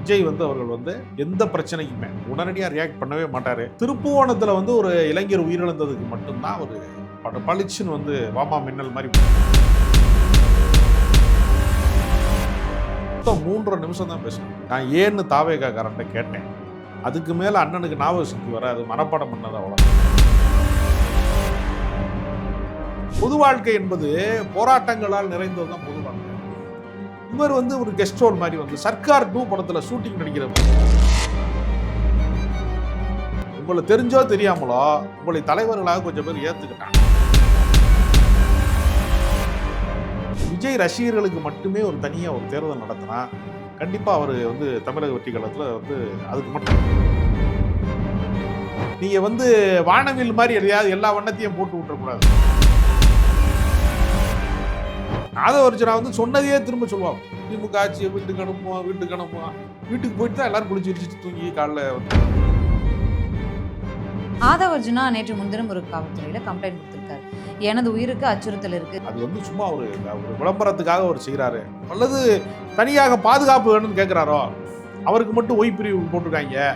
விஜய் அவர்கள் எந்த பிரச்சனைக்குமே உடனடியாக ரியாக்ட் பண்ணவே மாட்டார். திருப்புவனத்தில் ஒரு இளைஞர் உயிரிழந்ததுக்கு மட்டும்தான் ஒரு பளிச்சுன்னு வாமா மின்னல் மாதிரி 3 நிமிஷம் தான் பேசணும். நான் ஏன்னு தாவேகா காரன்ட்ட கேட்டேன். அதுக்கு மேலே அண்ணனுக்கு ஞாபக சக்தி வர அது மனப்பாடம் பண்ணது அவ்வளோ. பொது வாழ்க்கை என்பது போராட்டங்களால் நிறைந்தது தான் பொது வாழ்க்கை. இவர் ஒரு கெஸ்ட் ரோல் மாதிரி சர்க்கார் 2 படத்துல ஷூட்டிங் நடிக்கிறவர். உங்களை தெரிஞ்சோ தெரியாமலோ உங்களை தலைவர்களாக கொஞ்சம் பேர் ஏத்துக்கிட்டாங்க. விஜய் ரசிகர்களுக்கு மட்டுமே தனியா தேர்தல் நடத்தினா கண்டிப்பா அவர் தமிழக வெற்றி காலத்துல அதுக்கு மட்டும் நீங்க வானவில் மாதிரி எதையாவது எல்லா வண்ணத்தையும் போட்டு விட்டுறக்கூடாது. ஆதவர்ஜனா சொன்னதையே திரும்ப சொல்லுவாங்க. திமுக ஆட்சியை வீட்டுக்கு அனுப்புவான், வீட்டுக்கு போயிட்டு தான் எல்லாரும் குளிச்சு வச்சுட்டு தூங்கி காலைல ஆதவர்ஜனா நேற்று முன்தினம் ஒரு காவல்துறையில கம்ப்ளைண்ட் கொடுத்திருக்காரு. எனது உயிருக்கு அச்சுறுத்தல் இருக்கு. அது சும்மா ஒரு விளம்பரத்துக்காக ஒரு செய்யறாரு அல்லது தனியாக பாதுகாப்பு வேணும்னு கேட்கிறாரோ அவருக்கு மட்டும் ஒய் பிரிவு போட்டிருக்காங்க.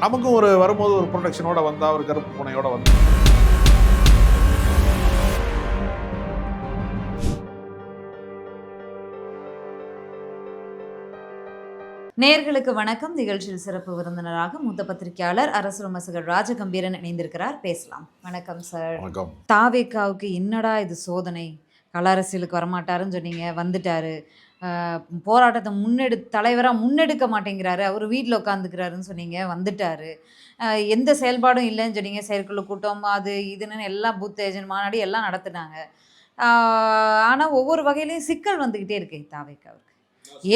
நமக்கும் வரும்போது ஒரு ப்ரொடெக்ஷனோட வந்தா ஒரு கருப்பு பூனையோட வந்தா. நேயர்களுக்கு வணக்கம். நிகழ்ச்சியில் சிறப்பு விருந்தினராக மூத்த பத்திரிகையாளர் அரசு விமர்சகர் ராஜகம்பீரன் இணைந்திருக்கிறார். பேசலாம். வணக்கம் சார். வணக்கம். தாவேகாவுக்கு என்னடா இது சோதனை, கள அரசியலுக்கு வரமாட்டாருன்னு சொன்னீங்க, வந்துட்டாரு. போராட்டத்தை தலைவராக முன்னெடுக்க மாட்டேங்கிறாரு, அவர் வீட்டில் உட்காந்துக்கிறாருன்னு சொன்னீங்க, வந்துட்டாரு. எந்த செயல்பாடும் இல்லைன்னு சொன்னீங்க, செயற்குழு கூட்டம் அது இதுன்னு எல்லாம் பூத் ஏஜென்ட் மாநாடு எல்லாம் நடத்துனாங்க. ஆனால் ஒவ்வொரு வகையிலையும் சிக்கல் வந்துக்கிட்டே இருக்கு தாவேகாவுக்கு.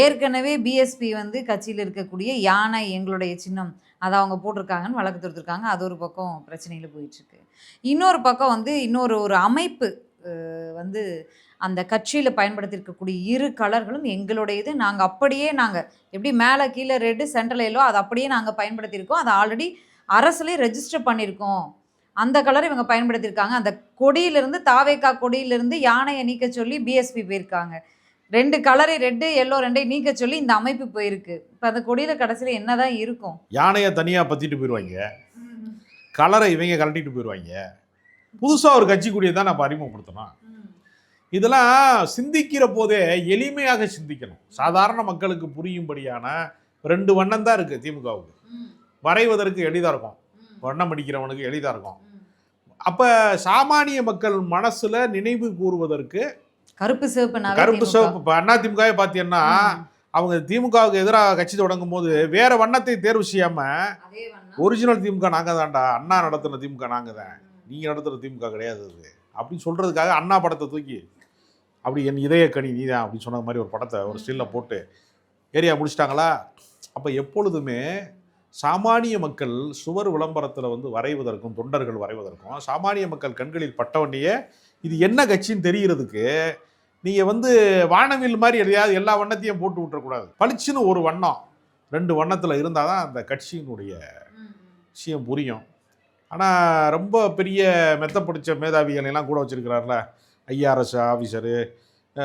ஏற்கனவே பிஎஸ்பி கட்சியில் இருக்கக்கூடிய யானை எங்களுடைய சின்னம் அதை அவங்க போட்டிருக்காங்கன்னு வழக்கு தொடுத்திருக்காங்க. அது ஒரு பக்கம் பிரச்சனையில் போயிட்டுருக்கு. இன்னொரு பக்கம் இன்னொரு அமைப்பு அந்த கட்சியில் பயன்படுத்தியிருக்கக்கூடிய 2 கலர்களும் எங்களுடையது. நாங்கள் அப்படியே எப்படி மேலே கீழே ரெட்டு சென்ட்ரல் எல்லோ அதை அப்படியே நாங்கள் பயன்படுத்தியிருக்கோம். அதை ஆல்ரெடி அரசுலேயே ரெஜிஸ்டர் பண்ணியிருக்கோம். அந்த கலரை இவங்க பயன்படுத்தியிருக்காங்க. அந்த கொடியிலிருந்து தாவேகா கொடியிலிருந்து யானையை நீக்க சொல்லி பிஎஸ்பி போயிருக்காங்க. 2 கலரை ரெட்டு எல்லோ 2ஐயும் நீக்க சொல்லி இந்த அமைப்பு போயிருக்கு. இப்போ அந்த கொடியில கடைசியில் என்னதான் இருக்கும்? யானையை தனியாக பற்றிட்டு போயிடுவாங்க, கலரை இவங்க கலட்டிட்டு போயிடுவாங்க. புதுசாக ஒரு கட்சி கூடிய தான் நம்ம அறிமுகப்படுத்தணும். இதெல்லாம் சிந்திக்கிற போதே எளிமையாக சிந்திக்கணும். சாதாரண மக்களுக்கு புரியும்படியான 2 வண்ணம் தான் இருக்குது திமுகவுக்கு. வரைவதற்கு எளிதாக இருக்கும், வண்ணம் அடிக்கிறவனுக்கு எளிதாக இருக்கும். அப்போ சாமானிய மக்கள் மனசில் நினைவு கூறுவதற்கு கருப்பு சிவப்பு. இப்போ அதிமுகவை பார்த்தீங்கன்னா அவங்க திமுகவுக்கு எதிராக கட்சி தொடங்கும் போது வேற வண்ணத்தை தேர்வு செய்யாம ஒரிஜினல் திமுக நாங்க தான்டா, அண்ணா நடத்துன திமுக நாங்க தான், நீங்க நடத்துற திமுக கிடையாது அது அப்படின்னு சொல்றதுக்காக அண்ணா படத்தை தூக்கி அப்படி என் இதய கனி நீதான் அப்படின்னு சொன்ன மாதிரி ஒரு படத்தை ஒரு ஸ்டில்ல போட்டு ஏரியா முடிச்சிட்டாங்களா. அப்போ எப்பொழுதுமே சாமானிய மக்கள் சுவர் விளம்பரத்தில் வரைவதற்கும் தொண்டர்கள் வரைவதற்கும் சாமானிய மக்கள் கண்களில் பட்டவண்டையே இது என்ன கட்சின்னு தெரிகிறதுக்கு நீங்கள் வானவில் மாதிரி எதையாவது எல்லா வண்ணத்தையும் போட்டு விட்டுறக்கூடாது. பளிச்சுன்னு ஒரு வண்ணம் 2 வண்ணத்தில் இருந்தால் தான் அந்த கட்சியினுடைய விஷயம் புரியும். ஆனால் ரொம்ப பெரிய மெத்த பிடிச்ச மேதாவிகளெல்லாம் கூட வச்சுருக்கிறார்ல, ஐஆர்எஸ் ஆஃபீஸரு,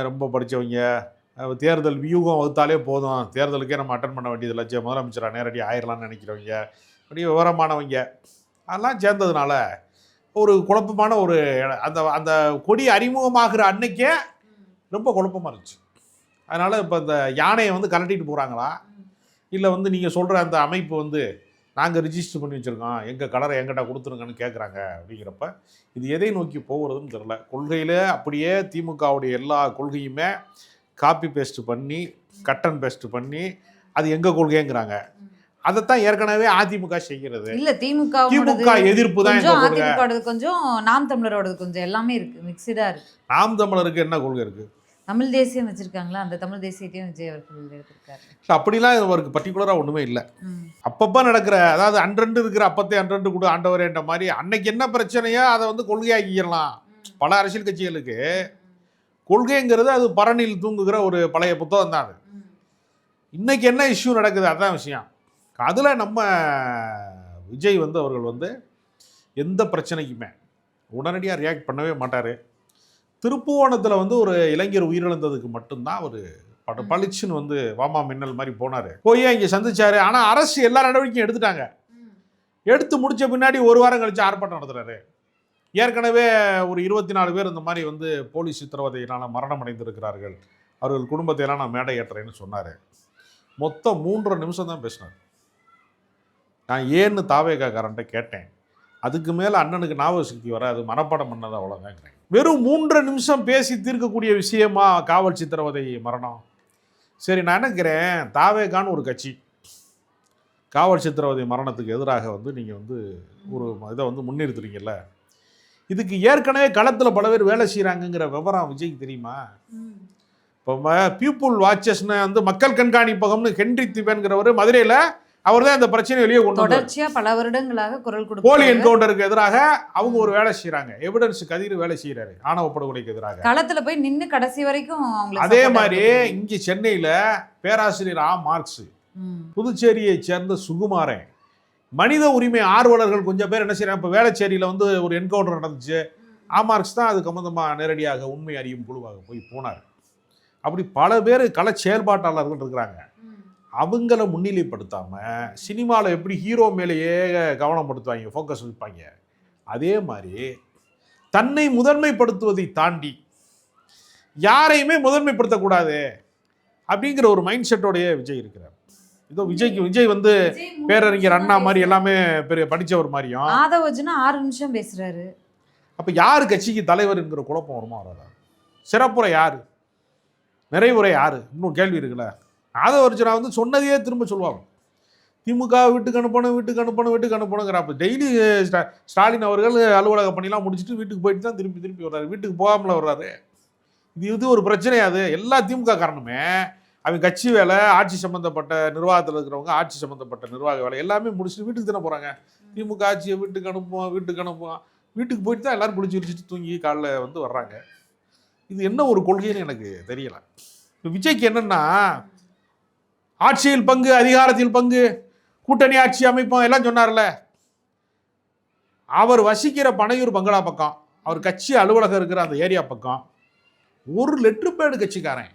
ரொம்ப படித்தவங்க, தேர்தல் வியூகம் வகுத்தாலே போதும், தேர்தலுக்கே நம்ம அட்டன் பண்ண வேண்டியது இல்லை, முதலமைச்சராக நேரடியாக ஆயிரலாம்னு நினைக்கிறவங்க, அப்படியே விவரமானவங்க அதெல்லாம் சேர்ந்ததுனால ஒரு குழப்பமான அந்த அந்த கொடி அறிமுகமாகிற அன்னைக்கே ரொம்ப குழப்பமாக இருந்துச்சு. அதனால் இப்போ இந்த யானையை கலட்டிட்டு போகிறாங்களா இல்லை நீங்கள் சொல்கிற அந்த அமைப்பு நாங்கள் ரிஜிஸ்டர் பண்ணி வச்சுருக்கோம், எங்கள் கலரை எங்கிட்ட கொடுத்துருங்கன்னு கேட்குறாங்க. அப்படிங்கிறப்ப இது எதை நோக்கி போகிறதுன்னு தெரியல. கொள்கையில் அப்படியே திமுகவுடைய எல்லா கொள்கையுமே காப்பி பேஸ்ட் பண்ணி கட் அண்ட் பேஸ்ட் பண்ணி அது எங்கள் கொள்கைங்கிறாங்க. அதைத்தான் ஏற்கனவே அதிமுக செய்கிறது. இல்ல திமுக எதிர்ப்பு தான். கொஞ்சம் நாம் தமிழரோட கொஞ்சம் எல்லாமே இருக்கு, மிக்சடா இருக்கு. நாம் தமிழருக்கு என்ன கொள்கை இருக்கு? தமிழ் தேசியம் வச்சிருக்காங்களா, அந்த தமிழ் தேசியத்தையும் விஜய் அவர்கள் எடுத்திருக்காரு. அப்படிலாம் அவருக்கு பர்டிகுலரா ஒண்ணுமே இல்லை. அப்பப்ப நடக்கிற, அதாவது அன்றண்டு இருக்கிற அப்பத்தே அன்றண்டு கூட ஆண்டவரேன்ற மாதிரி அன்னைக்கு என்ன பிரச்சனையோ அதை கொள்கையாக்கிடலாம். பல அரசியல் கட்சிகளுக்கு கொள்கைங்கிறது அது பரணில் தூங்குகிற ஒரு பழைய புத்தகம் தான். அது இன்னைக்கு என்ன இஷ்யூ நடக்குது அதான் விஷயம். அதில் நம்ம விஜய் அவர்கள் எந்த பிரச்சனைக்குமே உடனடியாக ரியாக்ட் பண்ணவே மாட்டார். திருப்புவனத்தில் ஒரு இளைஞர் உயிரிழந்ததுக்கு மட்டும்தான் ஒரு பளிச்சுன்னு வந்து வாமா மின்னல் மாதிரி போனார். போய் இங்கே சந்திச்சாரு. ஆனால் அரசு எல்லா நடவடிக்கையும் எடுத்துட்டாங்க. எடுத்து முடிச்ச பின்னாடி ஒரு வாரம் கழிச்சு ஆர்ப்பாட்டம் நடத்துறாரு. ஏற்கனவே ஒரு 24 பேர் இந்த மாதிரி வந்து போலீஸ் சித்திரவதையினால் மரணம் அடைந்திருக்கிறார்கள், அவர்கள் குடும்பத்தை எல்லாம் நான் மேடை ஏற்றுறேன்னு சொன்னார். மொத்தம் 3.5 நிமிஷம் தான் பேசினார். நான் ஏன்னு தாவேகாரன்ட்ட கேட்டேன். அதுக்கு மேலே அண்ணனுக்கு ஞாபக சக்தி வராது, மனப்பாடம் பண்ணது அவ்வளோதாங்கிறேன். வெறும் 3.5 நிமிஷம் பேசி தீர்க்கக்கூடிய விஷயமா காவல் சித்திரவதை மரணம்? சரி, நான் நினைக்கிறேன் தாவேகான்னு ஒரு கட்சி காவல் சித்திரவதை மரணத்துக்கு எதிராக வந்து நீங்கள் வந்து ஒரு இதை வந்து முன்னிறுத்துறீங்கல்ல, இதுக்கு ஏற்கனவே களத்தில் பல பேர் வேலை செய்கிறாங்கங்கிற விவரம் விஜய்க்கு தெரியுமா? இப்போ பீப்புள் வாட்சஸ்னு வந்து மக்கள் கண்காணிப்பகம்னு ஹென்றி திபேன்கிறவர் மதுரையில் அவர் தான் இந்த பிரச்சனை வெளியே கொண்டு தொடர்ச்சியா பல வருடங்களாக குரல் கொடுத்து போலி என்கவுண்டருக்கு எதிராக அவங்க ஒரு வேலை செய்யறாங்க. எவிடன்ஸ் கதிர் வேலை செய்யறாரு ஆணவ படுகொலைக்கு எதிராக. களத்துல போய் நின்று கடைசி வரைக்கும் அதே மாதிரி இங்க சென்னையில பேராசிரியர் மார்க்ஸ், புதுச்சேரியை சேர்ந்த சுகுமாரன், மனித உரிமை ஆர்வலர்கள் கொஞ்சம் பேர் என்ன செய்யறாங்க. இப்போ வேளச்சேரியில வந்து ஒரு என்கவுண்டர் நடந்துச்சு. மார்க்ஸ் தான் அது சம்பந்தமா நேரடியாக உண்மை அறியும் குழுவாக போனார். அப்படி பல பேர் கள செயல்பாட்டாளர்கள் இருக்கிறாங்க. அவங்கள முன்னிலைப்படுத்தாம சினிமாவில் எப்படி ஹீரோ மேலேயே கவனப்படுத்துவாங்க, ஃபோக்கஸ் வைப்பாங்க, அதே மாதிரி தன்னை முதன்மைப்படுத்துவதை தாண்டி யாரையுமே முதன்மைப்படுத்தக்கூடாது அப்படிங்கிற ஒரு மைண்ட் செட்டோடைய விஜய் இருக்கிறார். இதோ விஜய் வந்து பேரறிஞர் அண்ணா மாதிரி எல்லாமே பெரிய படித்தவர் மாதிரியும் ஆதவஜனா 6 நிமிஷம் பேசுறாரு. அப்போ யார் கட்சிக்கு தலைவர் என்கிற குழப்பம் வருமா வராதா? சிறப்புரை யாரு, நிறைவுரை யாரு, இன்னும் கேள்வி இருக்குல்ல. ஆதவர்ஜனா வந்து சொன்னதையே திரும்ப சொல்லுவாங்க. திமுக வீட்டுக்கு அனுப்பணுங்கிறாப்ப டெய்லி ஸ்டாலின் அவர்கள் அலுவலக பணிலாம் முடிச்சுட்டு வீட்டுக்கு போயிட்டு தான் திருப்பி வர்றாரு. வீட்டுக்கு போகாமல வர்றாரு. இது ஒரு பிரச்சனையாது. எல்லா திமுக காரணமே அவங்க கட்சி வேலை, ஆட்சி சம்மந்தப்பட்ட நிர்வாகத்தில் இருக்கிறவங்க ஆட்சி சம்மந்தப்பட்ட நிர்வாக வேலை எல்லாமே முடிச்சுட்டு வீட்டுக்கு தானே போகிறாங்க. திமுக ஆட்சியை வீட்டுக்கு அனுப்புவோம். வீட்டுக்கு போயிட்டு தான் எல்லோரும் குளிச்சு விரிச்சிட்டு தூங்கி காலைல வந்து வர்றாங்க. இது என்ன ஒரு கொள்கைன்னு எனக்கு தெரியலை. இப்போ விஜய்க்கு என்னென்னா ஆட்சியில் பங்கு, அதிகாரத்தில் பங்கு, கூட்டணி ஆட்சி அமைப்போம் எல்லாம் சொன்னார்ல. அவர் வசிக்கிற பனையூர் பங்களா பக்கம், அவர் கட்சி அலுவலகம் இருக்கிற அந்த ஏரியா பக்கம் ஒரு லெட்டர் பேடு கட்சிக்காரன்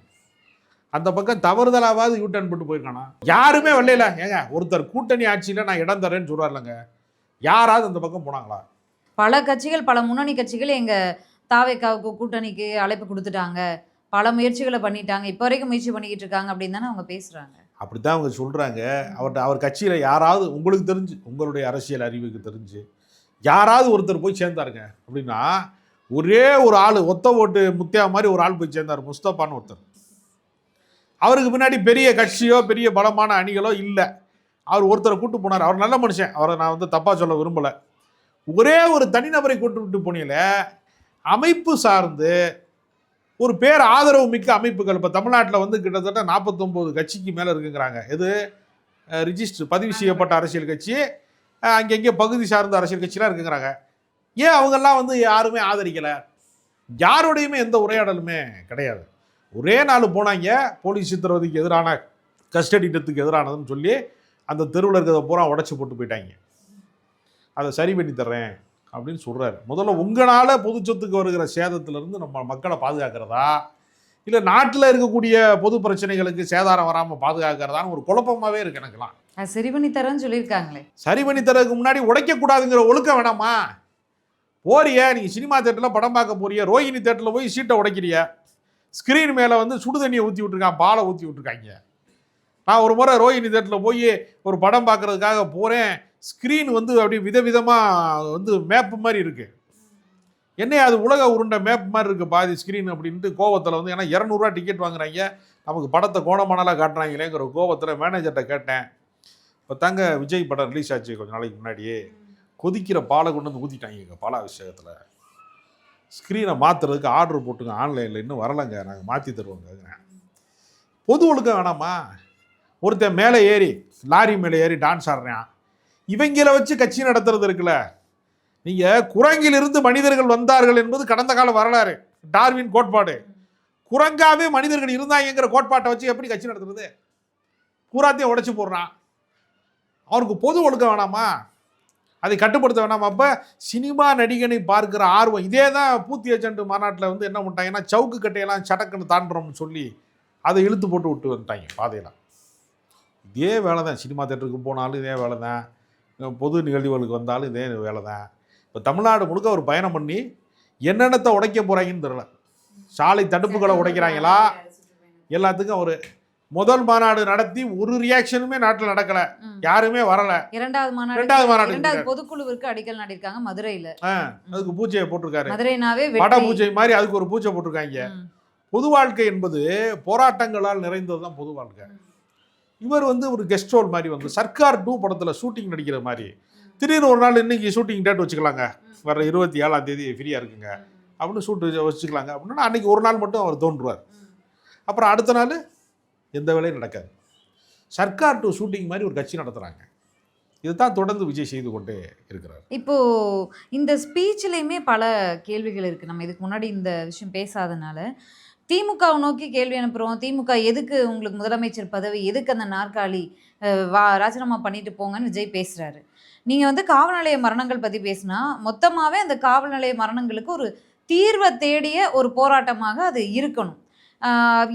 அந்த பக்கம் தவறுதலாவது யூட்டர்ன் போட்டு போயிருக்கானா? யாருமே வரல. ஏங்க, ஒருத்தர் கூட்டணி ஆட்சியில் நான் இடம் தரேன்னு சொல்றாருலங்க, யாராவது அந்த பக்கம் போனாங்களா? பல கட்சிகள், பல முன்னணி கட்சிகள் எங்க தாவேகாவுக்கு கூட்டணிக்கு அழைப்பு கொடுத்துட்டாங்க, பல முயற்சிகளை பண்ணிட்டாங்க, இப்போ வரைக்கும் முயற்சி பண்ணிக்கிட்டு இருக்காங்க அப்படின்னு தானே அவங்க பேசுறாங்க. அப்படித்தான் அவங்க சொல்றாங்க. அவர் கட்சியில் யாராவது உங்களுக்கு தெரிஞ்சு, உங்களுடைய அரசியல் அறிவுக்கு தெரிஞ்சு யாராவது ஒருத்தர் போய் சேர்ந்தாருங்க அப்படின்னா, ஒரே ஒரு ஆள் ஒத்த ஓட்டு முத்தியா மாதிரி ஒரு ஆள் போய் சேர்ந்தார், முஸ்தபான்னு ஒருத்தர். அவருக்கு பின்னாடி பெரிய கட்சியோ பெரிய பலமான அணிகளோ இல்லை. அவர் ஒருத்தரை கூட்டு போனார். அவர் நல்ல மனுஷன், அவரை நான் வந்து தப்பாக சொல்ல விரும்பலை. ஒரே ஒரு தனிநபரை கூட்டு விட்டு போனீங்கள, அமைப்பு சார்ந்து ஒரு பேர் ஆதரவு மிக்க அமைப்புகள் இப்போ தமிழ்நாட்டில் வந்து கிட்டத்தட்ட 49 கட்சிக்கு மேலே இருக்குங்கிறாங்க. எது ரிஜிஸ்டர் பதிவு செய்யப்பட்ட அரசியல் கட்சி, அங்கங்கே பகுதி சார்ந்த அரசியல் கட்சிலாம் இருக்குங்கிறாங்க. ஏன் அவங்கெல்லாம் வந்து யாருமே ஆதரிக்கலை? யாரோடையுமே எந்த உரையாடலுமே கிடையாது. ஒரே நாள் போனாங்க, போலீஸ் சித்திரவதைக்கு எதிரான, கஸ்டடி டெத்துக்கு எதிரானதுன்னு சொல்லி அந்த தெருவில் இருக்கிறத பூரா உடச்சி போட்டு போயிட்டாங்க. அதை சரி பண்ணி தர்றேன் அப்படின்னு சொல்கிறாரு. முதல்ல உங்களால் பொது சொத்துக்கு வருகிற சேதத்திலிருந்து நம்ம மக்களை பாதுகாக்கிறதா, இல்லை நாட்டில் இருக்கக்கூடிய பொது பிரச்சனைகளுக்கு சேதாரம் வராமல் பாதுகாக்கிறதான்னு ஒரு குழப்பமாகவே இருக்குது எனக்குலாம். சரி பண்ணி தரேன்னு சொல்லியிருக்காங்களே. சரி பண்ணி தரதுக்கு முன்னாடி உடைக்கக்கூடாதுங்கிற ஒழுக்கம் வேணாமா? போறிய நீங்கள் சினிமா தேட்டரில் படம் பார்க்க போறிய, ரோஹிணி தேட்டரில் போய் சீட்டை உடைக்கிறிய, ஸ்க்ரீன் மேலே வந்து சுடு தண்ணியை ஊற்றி விட்ருக்கான், பாலை ஊற்றி விட்ருக்காங்க. நான் ஒரு முறை ரோஹிணி தேட்டரில் போய் ஒரு படம் பார்க்குறதுக்காக போகிறேன். ஸ்க்ரீன் வந்து அப்படி விதவிதமாக வந்து மேப்பு மாதிரி இருக்குது. என்ன அது உலக உருண்டை மேப் மாதிரி இருக்குது பாதி ஸ்க்ரீன் அப்படின்ட்டு கோவத்தில் வந்து, ஏன்னா 200 ரூபா டிக்கெட் வாங்குறாங்க, நமக்கு படத்தை கோணமானலாம் காட்டுறாங்களேங்கிற கோவத்தில் மேனேஜர்கிட்ட கேட்டேன். இப்போ தாங்க விஜய் படம் ரிலீஸ் ஆச்சு கொஞ்சம் நாளைக்கு முன்னாடியே, கொதிக்கிற பாலை கொண்டு வந்து ஊற்றிட்டாங்க பாலாபிஷேகத்தில். ஸ்க்ரீனை மாற்றுறதுக்கு ஆர்டர் போட்டுங்க ஆன்லைனில், இன்னும் வரலைங்க, நாங்கள் மாற்றி தருவோங்க. பொது ஒழுக்கம் வேணாமா? ஒருத்தன் மேலே ஏறி லாரி மேலே ஏறி டான்ஸ் ஆடுறான், இவங்களை வச்சு கட்சி நடத்துறது இருக்குல்ல. நீங்கள் குரங்கிலிருந்து மனிதர்கள் வந்தார்கள் என்பது கடந்த கால வரலாறு, டார்வின் கோட்பாடு. குரங்காவே மனிதர்கள் இருந்தாங்கிற கோட்பாட்டை வச்சு எப்படி கட்சி நடத்துறது? பூராத்தையும் உடைச்சு போடுறான். அவருக்கு பொது ஒழுக்கம் வேணாமா? அதை கட்டுப்படுத்த வேணாமா? அப்போ சினிமா நடிகனை பார்க்குற ஆர்வம் இதே தான் பூத்தி ஏஜென்ட் மாநாட்டில் வந்து என்ன பண்ணிட்டாங்கன்னா, சவுக்கு கட்டையெல்லாம் சடக்குன்னு தாண்டுறோம்னு சொல்லி அதை இழுத்து போட்டு விட்டு வந்துட்டாங்க பாதையில். இதே வேலை தான், சினிமா தேட்டருக்கு போனாலும் இதே வேலை தான், பொது நிகழ்வுகளுக்கு வந்தாலும் இதே வேலை தான். இப்போ தமிழ்நாடு முழுக்க ஒரு பயணம் பண்ணி என்னென்னத்தை உடைக்க போகிறாங்கன்னு தெரியல. சாலை தடுப்புகளை உடைக்கிறாங்களா, எல்லாத்துக்கும் ஒரு முதல் மாநாடு நடத்தி ஒரு ரியாக்ஷனுமே நாட்டில் நடக்கலை, யாருமே வரலை. இரண்டாவது பொதுக்குழுவிற்கு அடிக்கல் நாட்டிருக்காங்க மதுரையில், அதுக்கு பூஜையை போட்டிருக்காரு, மதுரைனாவே பட பூஜை மாதிரி அதுக்கு ஒரு பூஜை போட்டிருக்காங்க. பொது வாழ்க்கை என்பது போராட்டங்களால் நிறைந்தது தான் பொது வாழ்க்கை. இவர் ஒரு கெஸ்ட் ரோல் மாதிரி சர்க்கார் 2 படத்தில் ஷூட்டிங் நடிக்கிற மாதிரி திடீர்னு ஒரு நாள் இன்னைக்கு ஷூட்டிங் டேட் வச்சுக்கலாங்க, வர 27ஆம் தேதி ஃப்ரீயாக இருக்குங்க அப்படின்னு ஷூட்டு வச்சுக்கலாங்க அப்படின்னா அன்றைக்கி ஒரு நாள் மட்டும் அவர் தோன்றுவார். அப்புறம் அடுத்த நாள் எந்த வேலையும் நடக்காது. சர்க்கார் 2 ஷூட்டிங் மாதிரி ஒரு கட்சி நடத்துகிறாங்க. இதுதான் தொடர்ந்து விஜய் செய்து கொண்டே இருக்கிறார். இப்போது இந்த ஸ்பீச்லேயுமே பல கேள்விகள் இருக்குது. நம்ம இதுக்கு முன்னாடி இந்த விஷயம் பேசாதனால திமுகவை நோக்கி கேள்வி அனுப்புகிறோம். திமுக எதுக்கு உங்களுக்கு முதலமைச்சர் பதவி, எதுக்கு அந்த நாற்காலி, ராஜினாமா பண்ணிட்டு போங்கன்னு விஜய் பேசுகிறாரு. நீங்கள் காவல் நிலைய மரணங்கள் பற்றி பேசினா மொத்தமாகவே அந்த காவல் நிலைய மரணங்களுக்கு ஒரு தீர்வை தேடிய ஒரு போராட்டமாக அது இருக்கணும்.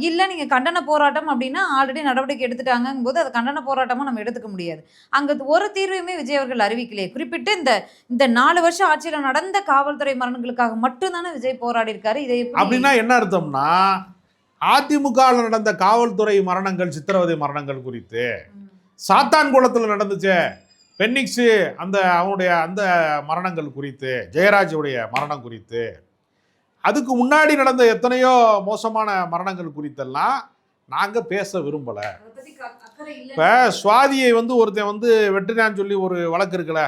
இல்லை நீங்கள் கண்டன போராட்டம் அப்படின்னா ஆல்ரெடி நடவடிக்கை எடுத்துட்டாங்கும் போது அது கண்டன போராட்டமாக நம்ம எடுத்துக்க முடியாது. அங்கே ஒரு தீர்வையுமே விஜய் அவர்கள் அறிவிக்கலையே. குறிப்பிட்டு இந்த 4 வருஷம் ஆட்சியில் நடந்த காவல்துறை மரணங்களுக்காக மட்டும்தானே விஜய் போராடி இருக்காரு. இதை அப்படின்னா என்ன அர்த்தம்னா, அதிமுகவில் நடந்த காவல்துறை மரணங்கள், சித்திரவதை மரணங்கள் குறித்து, சாத்தான்குளத்தில் நடந்துச்சு பென்னிக்ஸு அவனுடைய அந்த மரணங்கள் குறித்து, ஜெயராஜுடைய மரணம் குறித்து, அதுக்கு முன்னாடி நடந்த எத்தனையோ மோசமான மரணங்கள் குறித்தெல்லாம் நாங்கள் பேச விரும்பலை. இப்போ சுவாதியை ஒருத்தன் வெட்டினான்னு சொல்லி ஒரு வழக்கு இருக்குல்ல,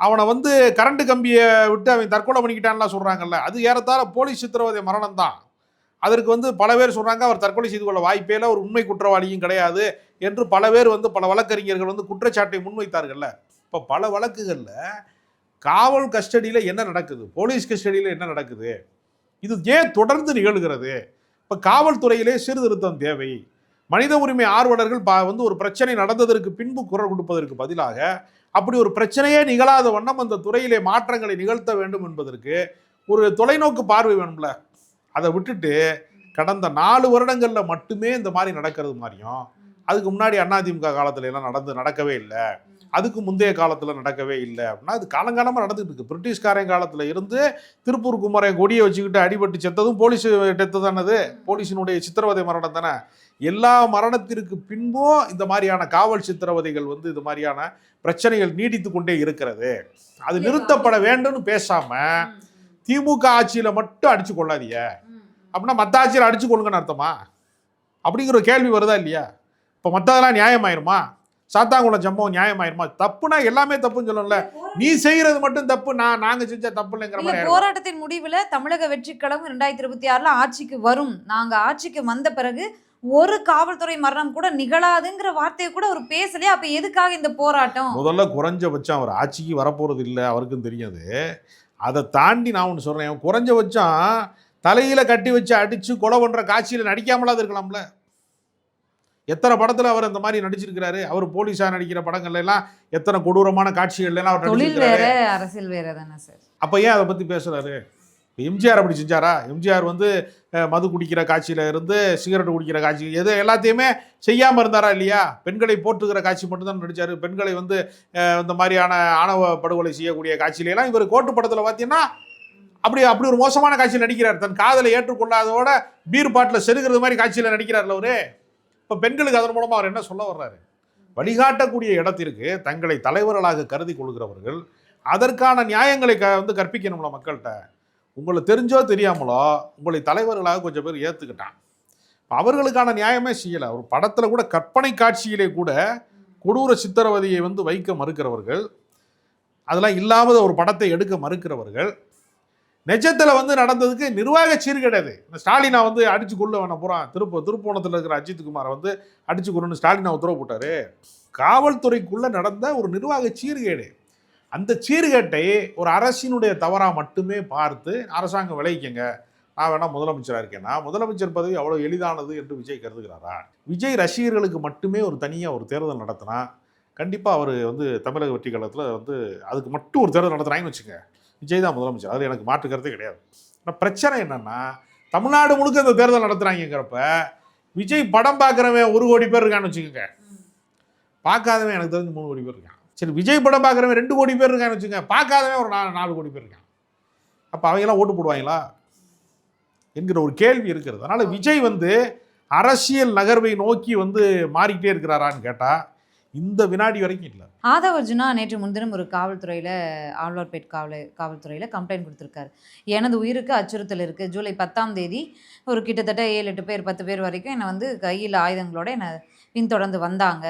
அவனை கரண்ட் கம்பியை விட்டு அவன் தற்கொலை பண்ணிக்கிட்டான்லாம் சொல்கிறாங்கல்ல, அது ஏறத்தாழ போலீஸ் சித்திரவதை மரணம் தான். அதற்கு பல பேர் சொல்கிறாங்க அவர் தற்கொலை செய்து கொள்ள வாய்ப்பே இல்லை, ஒரு உண்மை குற்றவாளியும் கிடையாது என்று பல பேர் பல வழக்கறிஞர்கள் குற்றச்சாட்டை முன்வைத்தார்கள்ல. இப்போ பல வழக்குகளில் காவல் கஸ்டடியில் என்ன நடக்குது, போலீஸ் கஸ்டடியில் என்ன நடக்குது, இது ஏன் தொடர்ந்து நிகழ்கிறது? இப்போ காவல்துறையிலே சீர்திருத்தம் தேவை. மனித உரிமை ஆர்வலர்கள் ஒரு பிரச்சனை நடந்ததற்கு பின்பு குரல் கொடுப்பதற்கு பதிலாக அப்படி ஒரு பிரச்சனையே நிகழாத வண்ணம் அந்த துறையிலே மாற்றங்களை நிகழ்த்த வேண்டும் என்பதற்கு ஒரு தொலைநோக்கு பார்வை வேணும்ல. அதை விட்டுட்டு கடந்த 4 வருடங்களில் மட்டுமே இந்த மாதிரி நடக்கிறது மாதிரியும், அதுக்கு முன்னாடி அதிமுக காலத்துல எல்லாம் நடக்கவே இல்லை, அதுக்கு முந்தைய காலத்தில் நடக்கவே இல்லை அப்படின்னா அது காலங்காலமாக நடந்துகிட்டு இருக்குது. பிரிட்டிஷ்காரன் காலத்தில் இருந்து திருப்பூர் குமரன் கொடியை வச்சுக்கிட்டு அடிபட்டு செத்ததும் போலீஸ் டெத்து தானது, போலீஸினுடைய சித்திரவதை மரணம் தானே. எல்லா மரணத்திற்கு பின்பும் இந்த மாதிரியான காவல் சித்திரவதைகள் இது மாதிரியான பிரச்சனைகள் நீடித்து கொண்டே இருக்கிறது. அது நிறுத்தப்பட வேண்டும்னு பேசாமல் திமுக ஆட்சியில் மட்டும் அடிச்சு கொள்ளாதீங்க அப்படின்னா மற்ற ஆட்சியில் அடிச்சு கொள்ளுங்கன்னு அர்த்தமா? அப்படிங்கிற ஒரு கேள்வி வருதா இல்லையா? இப்போ மற்றதெல்லாம் நியாயமாயிருமா? சாத்தாங்குளம் சம்பவம் நியாயமாயிருமா? தப்புனா எல்லாமே தப்புன்னு சொல்லணும்ல. நீ செய்யறது மட்டும் தப்பு, நாங்க செஞ்ச தப்பு இல்லைங்கிற மாதிரி. போராட்டத்தின் முடிவில் தமிழக வெற்றி கழகம் 2026 ஆட்சிக்கு வரும், நாங்க ஆட்சிக்கு வந்த பிறகு ஒரு காவல்துறை மரணம் கூட நிகழாதுங்கிற வார்த்தையை கூட அவர் பேசலையே. அப்ப எதுக்காக இந்த போராட்டம்? முதல்ல குறைஞ்சபட்சம் அவர் ஆட்சிக்கு வரப்போறது இல்லை, அவருக்கும் தெரியாது. அதை தாண்டி நான் ஒன்று சொல்றேன், குறைஞ்சபட்சம் தலையில கட்டி வச்சு அடிச்சு கொலை பண்ற காட்சியில் நடிக்காமலாது இருக்கலாம்ல. எத்தனை படத்துல அவர் அந்த மாதிரி நடிச்சிருக்கிறாரு. அவர் போலீஸா நடிக்கிற படங்கள்ல எல்லாம் எத்தனை கொடூரமான காட்சிகள் எல்லாம் அவர் நடிச்சிருக்காரு. அரசியல் வேற தானே சார். அப்ப ஏன் அதை பத்தி பேசுறாரு? எம்ஜிஆர் அப்படி செஞ்சாரா? எம்ஜிஆர் மது குடிக்கிற காட்சியில இருந்து சிகரெட் குடிக்கிற காட்சி எது எல்லாத்தையுமே செய்யாம இருந்தாரா இல்லையா? பெண்களை போற்றுகிற காட்சி மட்டும்தான் நடிச்சாரு. பெண்களை இந்த மாதிரியான ஆணவ படுகொலை செய்யக்கூடிய காட்சியில எல்லாம் இவர் கோட்டு படத்துல பார்த்தீங்கன்னா அப்படி ஒரு மோசமான காட்சியில் நடிக்கிறார். தன் காதலை ஏற்றுக்கொள்ளாதோட பீர் பாட்டில் செருகிறது மாதிரி காட்சியில் நடிக்கிறார்ல அவரு. இப்போ பெண்களுக்கு அதன் மூலமாக அவர் என்ன சொல்ல வர்றாரு? வழிகாட்டக்கூடிய இடத்திற்கு தங்களை தலைவர்களாக கருதி கொள்கிறவர்கள் அதற்கான நியாயங்களை கற்பிக்கணும்ல மக்கள்கிட்ட. உங்களை தெரிஞ்சோ தெரியாமலோ உங்களை தலைவர்களாக கொஞ்சம் பேர் ஏற்றுக்கிட்டான். அவர்களுக்கான நியாயமே செய்யலை. ஒரு படத்தில் கூட கற்பனை காட்சியிலே கூட கொடூர சித்திரவதையை வைக்க மறுக்கிறவர்கள், அதெல்லாம் இல்லாமல் ஒரு படத்தை எடுக்க மறுக்கிறவர்கள், நிஜத்தில் நடந்ததுக்கு நிர்வாக சீர்கேடு. ஸ்டாலினா அடிச்சு கொள்ள வேணாம் போகிறான். திருப்போணத்தில் இருக்கிற அஜித்குமாரை அடிச்சு கொள்ளணும்னு ஸ்டாலினா உத்தரவு போட்டார். காவல்துறைக்குள்ளே நடந்த ஒரு நிர்வாக சீர்கேடு. அந்த சீர்கேட்டை ஒரு அரசினுடைய தவறாக மட்டுமே பார்த்து அரசாங்கம் விளைவிக்கங்க, நான் வேணா முதலமைச்சராக இருக்கேன்னா முதலமைச்சர் பதவி அவ்வளோ எளிதானது என்று விஜய் கருதுகிறாரா? விஜய் ரசிகர்களுக்கு மட்டுமே ஒரு தனியாக ஒரு தேர்தல் நடத்தினா கண்டிப்பாக அவர் தமிழக வெற்றி கழகத்தில் அதுக்கு மட்டும் ஒரு தேர்தல் நடத்துகிறாங்கன்னு வச்சுங்க, விஜய் தான் முதலமைச்சர். அது எனக்கு மாற்று கருத்தே கிடையாது. ஆனால் பிரச்சனை என்னென்னா தமிழ்நாடு முழுக்க இந்த தேர்தல் நடத்துகிறாங்கிறப்ப விஜய் படம் பார்க்குறவன் 1 கோடி பேர் இருக்கான்னு வச்சுக்கோங்க, பார்க்காதவன் எனக்கு தெரிஞ்சு 3 கோடி பேர் இருக்கான். சரி, விஜய் படம் பார்க்குறவன் 2 கோடி பேர் இருக்கான்னு வச்சுக்கோங்க, பார்க்காதவன் ஒரு 4 கோடி பேர் இருக்கான். அப்போ அவங்கெல்லாம் ஓட்டு போடுவாங்களா என்கிற ஒரு கேள்வி இருக்கிறது. அதனால் விஜய் வந்து அரசியல் நகர்வை நோக்கி வந்து மாறிக்கிட்டே இருக்கிறாரான்னு கேட்டால் இந்த வினாடி வரைக்கும் இல்லை. ஆதவ் அர்ஜுனா நேற்று முன்தினம் ஒரு காவல்துறையில் ஆழ்வார்பேட் காவல்துறையில் கம்ப்ளைண்ட் கொடுத்துருக்காரு. எனது உயிருக்கு அச்சுறுத்தல் இருக்குது. ஜூலை 10ஆம் தேதி ஒரு கிட்டத்தட்ட 7-8 பேர் 10 பேர் வரைக்கும் என்னை வந்து கையில் ஆயுதங்களோட என்னை பின்தொடர்ந்து வந்தாங்க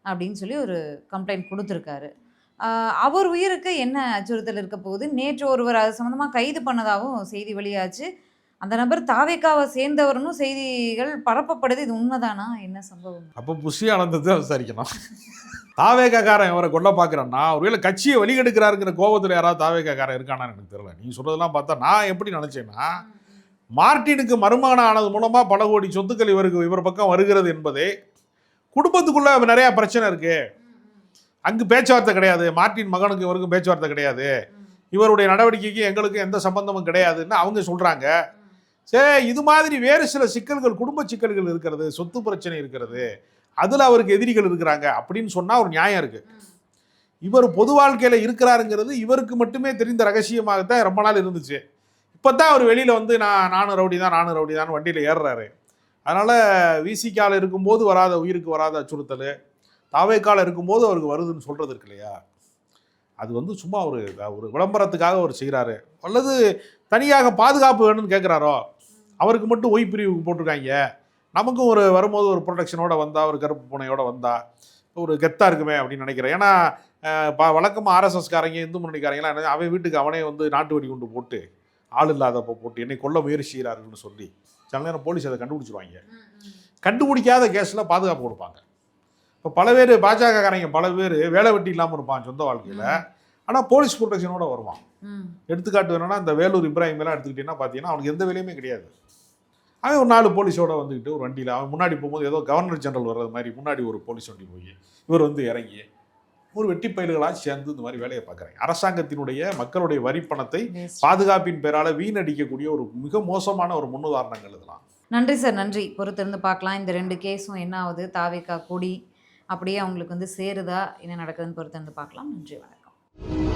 அப்படின்னு சொல்லி ஒரு கம்ப்ளைண்ட் கொடுத்துருக்காரு. அவர் உயிருக்கு என்ன அச்சுறுத்தல் இருக்க போகுது? நேற்று ஒருவர் அது சம்மந்தமாக கைது பண்ணதாகவும் செய்தி வெளியாச்சு. அந்த நபர் தாவேக்காவை சேர்ந்தவர்னு செய்திகள் பரப்பப்படுது. இது உண்மைதானா? என்ன சம்பவம்? அப்போ புஷி ஆனந்தத்தை விசாரிக்கணும். தாவேக்காரன் அவரை கொல்ல பார்க்குறான்னா ஒருவேளை கட்சியை வழிகெடுக்கிறாருங்கிற கோபத்தில் யாராவது தாவேக்காரன் இருக்கானான்னு எனக்கு தெரியல. நீங்கள் சொல்கிறதெல்லாம் பார்த்தா நான் எப்படி நினச்சேன்னா, மார்ட்டினுக்கு மருமகனாக ஆனது மூலமாக பல கோடி சொத்துக்கள் இவர் பக்கம் வருகிறது என்பதே குடும்பத்துக்குள்ளே நிறையா பிரச்சனை இருக்குது, அங்கு பேச்சுவார்த்தை கிடையாது, மார்ட்டின் மகனுக்கு இவருக்கும் பேச்சுவார்த்தை கிடையாது, இவருடைய நடவடிக்கைக்கு எங்களுக்கு எந்த சம்பந்தமும் கிடையாதுன்னு அவங்க சொல்கிறாங்க. சரி, இது மாதிரி வேறு சில சிக்கல்கள், குடும்ப சிக்கல்கள் இருக்கிறது, சொத்து பிரச்சனை இருக்கிறது, அதில் அவருக்கு எதிரிகள் இருக்கிறாங்க அப்படின்னு சொன்னால் ஒரு நியாயம் இருக்குது. இவர் பொது வாழ்க்கையில் இருக்கிறாருங்கிறது இவருக்கு மட்டுமே தெரிந்த ரகசியமாகத்தான் ரொம்ப நாள் இருந்துச்சு. இப்போ தான் அவர் வெளியில் வந்து நானும் ரவுடி தான் வண்டியில் ஏறுறாரு. அதனால் விசிகாவில் இருக்கும்போது வராத உயிருக்கு வராத அச்சுறுத்தல் தாவேக்கால இருக்கும்போது அவருக்கு வருதுன்னு சொல்கிறது இருக்கு இல்லையா, அது வந்து சும்மா ஒரு விளம்பரத்துக்காக அவர் செய்கிறாரு, அல்லது தனியாக பாதுகாப்பு வேணும்னு கேட்குறாரோ, அவருக்கு மட்டும் ஒய் பிரிவு போட்டிருக்காங்க, நமக்கும் ஒரு வரும்போது ஒரு ப்ரொடெக்ஷனோட வந்தால், ஒரு கருப்பு பூனையோட வந்தால் ஒரு கெத்தாக இருக்குமே அப்படின்னு நினைக்கிறேன். ஏன்னா வழக்கமாக ஆர்எஸ்எஸ்காரங்க இந்து முன்னணிக்காரங்களாம் அவன் வீட்டுக்கு அவனே வந்து நாட்டு வெடி கொண்டு போட்டு ஆள் இல்லாதப்போ போட்டு என்னை கொல்ல முயற்சி செய்கிறாருன்னு சொல்லி சில நேரம் போலீஸ் அதை கண்டுபிடிச்சிருவாங்க. கண்டுபிடிக்காத கேஸில் பாதுகாப்பு கொடுப்பாங்க. இப்போ பல பேர் பாஜகக்காரங்க பல பேர் வேலை வெட்டி இல்லாமல் இருப்பான் சொந்த வாழ்க்கையில், ஆனால் போலீஸ் ப்ரொடெக்ஷனோட வருவான். எடுத்துக்காட்டு வேணும்னா இந்த வேலூர் இப்ராஹிம் எல்லாம் எடுத்துக்கிட்டீங்கன்னா பார்த்தீங்கன்னா அவனுக்கு எந்த வேலையுமே கிடையாது. அவன் ஒரு 4 போலீஸோட வந்துக்கிட்டு ஒரு வண்டியில் அவன் முன்னாடி போகும்போது ஏதோ கவர்னர் ஜெனரல் வர்றது மாதிரி முன்னாடி ஒரு போலீஸ் வண்டி போய் இவர் வந்து இறங்கி ஒரு வெட்டி பயில்களாக சேர்ந்து இந்த மாதிரி வேலையை பார்க்குறாங்க. அரசாங்கத்தினுடைய மக்களுடைய வரி பணத்தை பாதுகாப்பின் பேரால் வீணடிக்கக்கூடிய ஒரு மிக மோசமான ஒரு முன்னுதாரணங்கள் இதெல்லாம். நன்றி சார், நன்றி. பொறுத்திருந்து பார்க்கலாம். இந்த 2 கேஸும் என்ன ஆகுது, தாவேக்கா கொடி அப்படியே அவங்களுக்கு வந்து சேருதா, என்ன நடக்குதுன்னு பொறுத்திருந்து பார்க்கலாம். நன்றி, வணக்கம்.